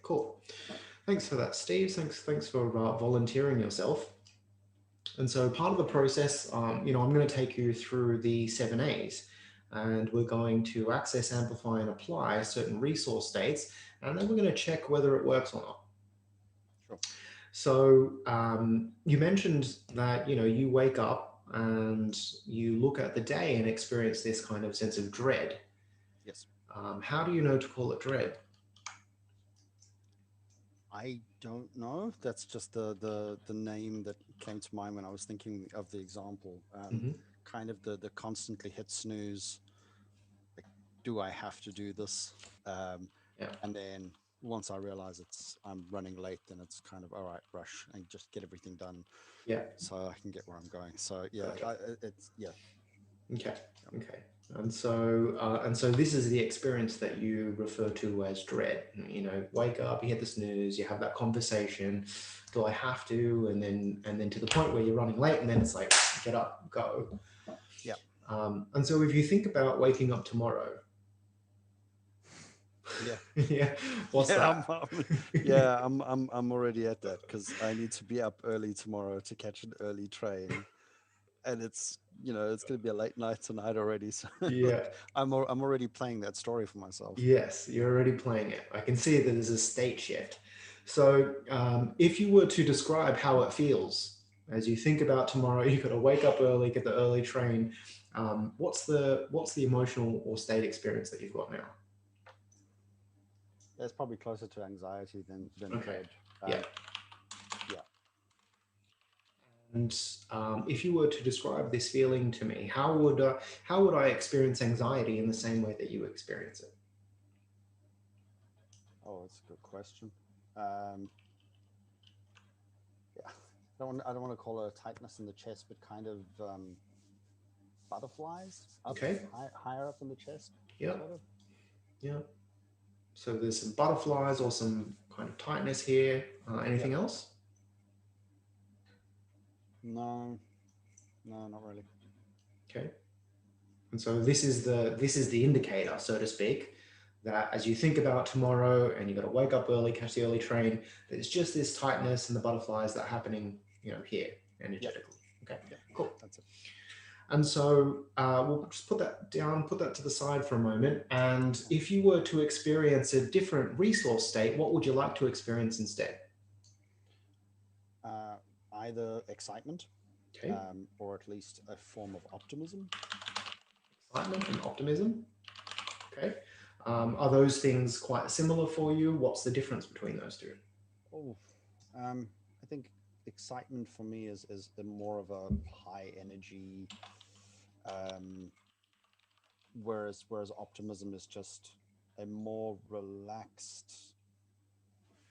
Cool. Thanks for that, Steve. Thanks for volunteering yourself. And so part of the process, I'm going to take you through the 7As, and we're going to access, amplify, and apply certain resource states, and then we're going to check whether it works or not. Sure. So you mentioned that, you wake up and you look at the day and experience this kind of sense of dread. Yes. How do you know to call it dread? I don't know. That's just the name that came to mind when I was thinking of the example. Hmm. Kind of the constantly hit snooze. Like, do I have to do this? Um, Yeah. and then once I realize I'm running late, then it's kind of all right, rush and just get everything done Yeah. so I can get where I'm going. So yeah, Gotcha. it's yeah. Okay. Okay. And so this is the experience that you refer to as dread. Wake up, you hit the snooze, you have that conversation. Do I have to? And then to the point where you're running late, and then it's like, get up, go. Yeah. And so if you think about waking up tomorrow, Yeah. yeah, what's Yeah, that? yeah, I'm already at that because I need to be up early tomorrow to catch an early train, and it's going to be a late night tonight already. So Yeah. like I'm already playing that story for myself. Yes, you're already playing it. I can see that there's a state shift. So, if you were to describe how it feels as you think about tomorrow, you've got to wake up early, get the early train. What's the emotional or state experience that you've got now? It's probably closer to anxiety than Okay. dread. Yeah. Yeah. And if you were to describe this feeling to me, how would I experience anxiety in the same way that you experience it? Oh, that's a good question. Um, yeah, I don't want to call it a tightness in the chest, but kind of butterflies up Okay. higher up in the chest, Yeah. sort of. Yeah. So there's some butterflies or some kind of tightness here. Yep. Anything else? No, no, not really. Okay. And so this is the indicator, so to speak, that as you think about tomorrow and you've got to wake up early, catch the early train, there's just this tightness and the butterflies that are happening, here Yep. energetically. Okay, Yep. cool. That's it. And so we'll just put that down, put that to the side for a moment. And if you were to experience a different resource state, what would you like to experience instead? Uh, Either excitement, Okay, or at least a form of optimism. excitement and optimism. Okay, are those things quite similar for you? What's the difference between those two? Oh, I think excitement for me is the more of a high energy, um, whereas optimism is just a more relaxed.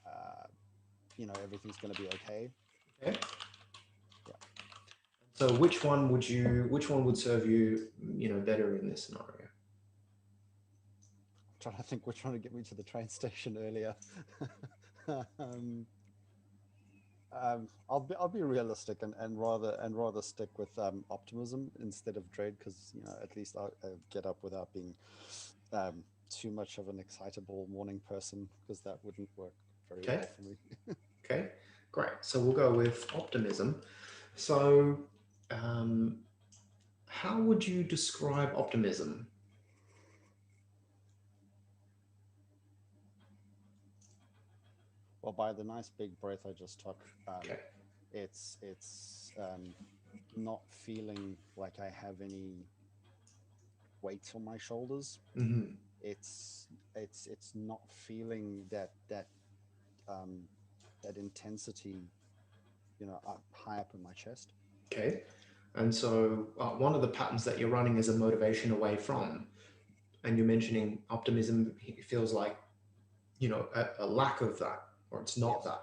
Uh, Everything's going to be okay. Okay. Yeah, So which one would serve you, better in this scenario? I'm trying to think which one to get me to the train station earlier. um, I'll be realistic and rather stick with optimism instead of dread because at least I'll get up without being too much of an excitable morning person because that wouldn't work very Okay. well for me. Okay. Great. So we'll go with optimism. So, um, how would you describe optimism? Well, by the nice big breath I just took, Okay. it's not feeling like I have any weight on my shoulders. Hmm. It's not feeling um, that intensity, up high up in my chest. Okay. And so one of the patterns that you're running is a motivation away from, and you're mentioning optimism feels like, a lack of that, or it's not Yes. that.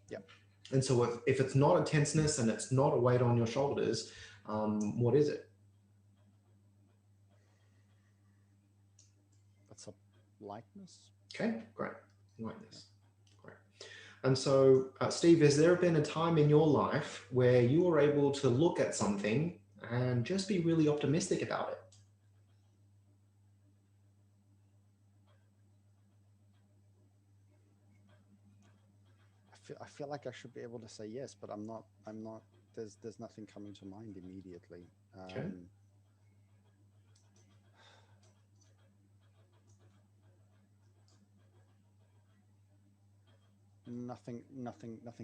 Yep. And so if it's not a tenseness and it's not a weight on your shoulders, what is it? That's a lightness. Okay, great. Yeah. Lightness. Great. And so, Steve, has there been a time in your life where you were able to look at something and just be really optimistic about it? I feel like I should be able to say yes, but I'm not. I'm not. There's nothing coming to mind immediately. Okay. Nothing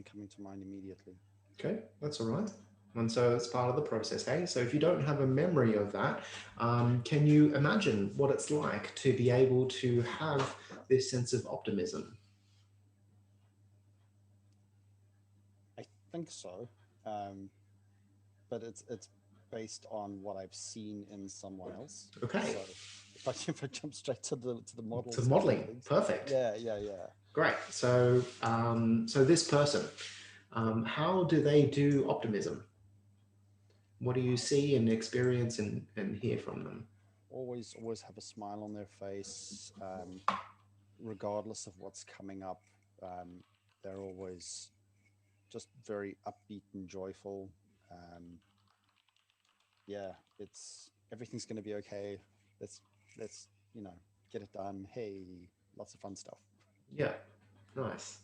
coming to mind immediately. Okay, that's all right. And so it's part of the process, hey? So if you don't have a memory of that, can you imagine what it's like to be able to have this sense of optimism? I think so, um, but it's based on what I've seen in someone else. Okay, So if I jump straight to the to models kind of modeling, things, perfect. yeah. Great. So, so this person, how do they do optimism? What do you see and experience and hear from them? Always have a smile on their face, regardless of what's coming up. They're always just very upbeat and joyful. Um, yeah, it's everything's going to be okay. Let's let's get it done. Hey, lots of fun stuff. Yeah, nice.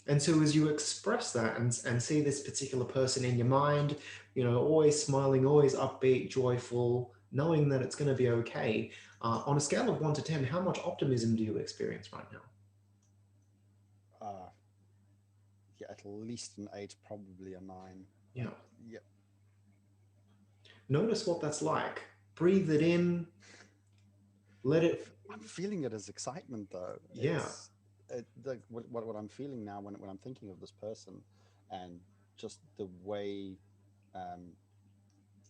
And so as you express that and see this particular person in your mind, always smiling, always upbeat, joyful, knowing that it's going to be okay, on a scale of 1 to 10, how much optimism do you experience right now? Uh, yeah, at least an 8, probably a 9. Yeah. Yeah, Notice what that's like. Breathe it in, let it, I'm feeling it as excitement though. yeah. What I'm feeling now when I'm thinking of this person, and just the way, um,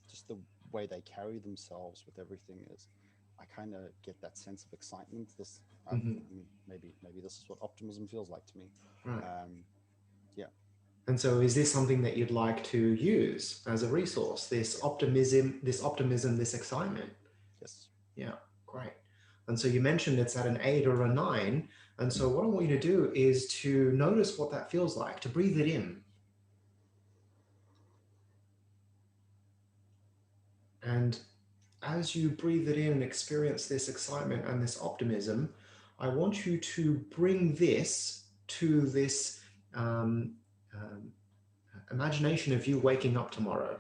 just the way they carry themselves with everything is, I kind of get that sense of excitement. Mhm. I mean, maybe this is what optimism feels like to me. Right. Yeah. And so is this something that you'd like to use as a resource, this excitement? Yes. Yeah, great. And so you mentioned it's at an 8 or a 9. And so what I want you to do is to notice what that feels like, to breathe it in. And as you breathe it in and experience this excitement and this optimism, I want you to bring this to this um, um, imagination of you waking up tomorrow.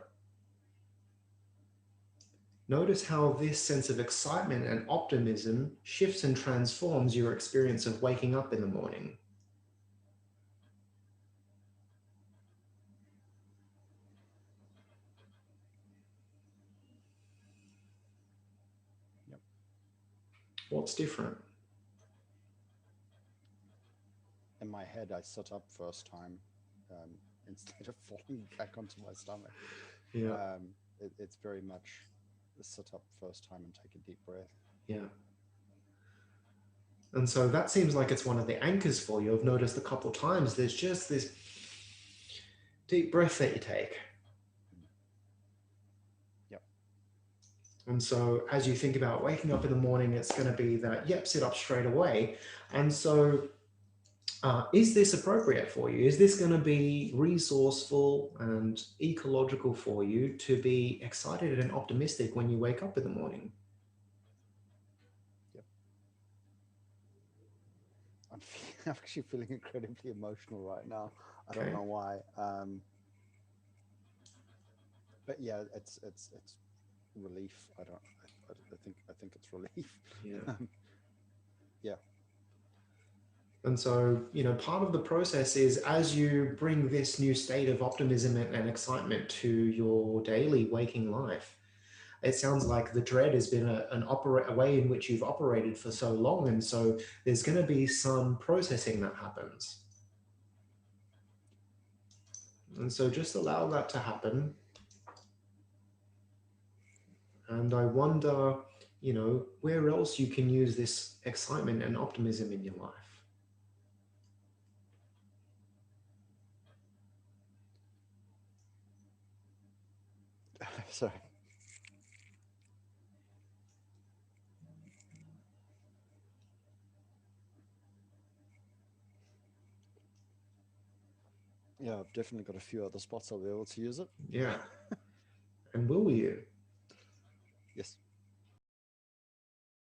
Notice how this sense of excitement and optimism shifts and transforms your experience of waking up in the morning. Yep. What's different? In my head, I sit up first time, instead of falling back onto my stomach. Yeah, It's very much sit up first time and take a deep breath. yeah. And so that seems like it's one of the anchors for you. I've noticed a couple of times there's just this deep breath that you take. Yep. And so as you think about waking up in the morning, it's going to be that, yep, sit up straight away. And so is this appropriate for you? Is this going to be resourceful and ecological for you to be excited and optimistic when you wake up in the morning? Yep. I'm actually feeling incredibly emotional right now. I don't Okay. know why. But yeah, it's relief. I think it's relief. Yeah. Yeah. And so, part of the process is as you bring this new state of optimism and excitement to your daily waking life, it sounds like the dread has been a way in which you've operated for so long. And so there's going to be some processing that happens. And so just allow that to happen. And I wonder, where else you can use this excitement and optimism in your life. Sorry. Yeah, I've definitely got a few other spots I'll be able to use it. Yeah. And will you? Yes.